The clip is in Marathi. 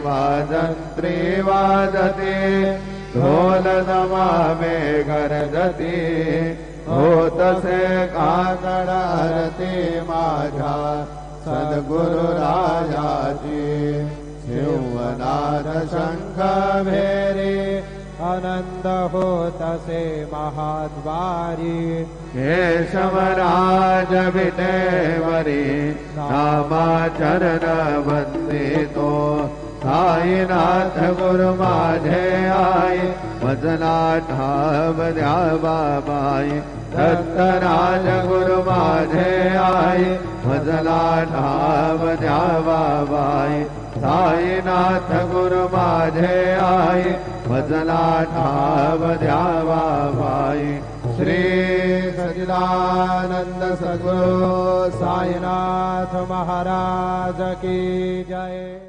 वाजन्त्री वाजते ढोल नमामे गरजती होतसे काकड आरती माझ्या सद्गुरु राजाची शिवनाथ शंख भेरी आनंद होतसे महाद्वारी केशवराज विटेवरी नामाचरण वंदितो साईनाथ गुरु माझे आई भजना ठाव द्याबाई दत्तराज गुरु माझे आई भजना ठाव द्याबाई साईनाथ गुरु माझे आई भजना ठाव द्याबाई श्री सच्चिदानंद सद्गुरु साईनाथ महाराज की जय।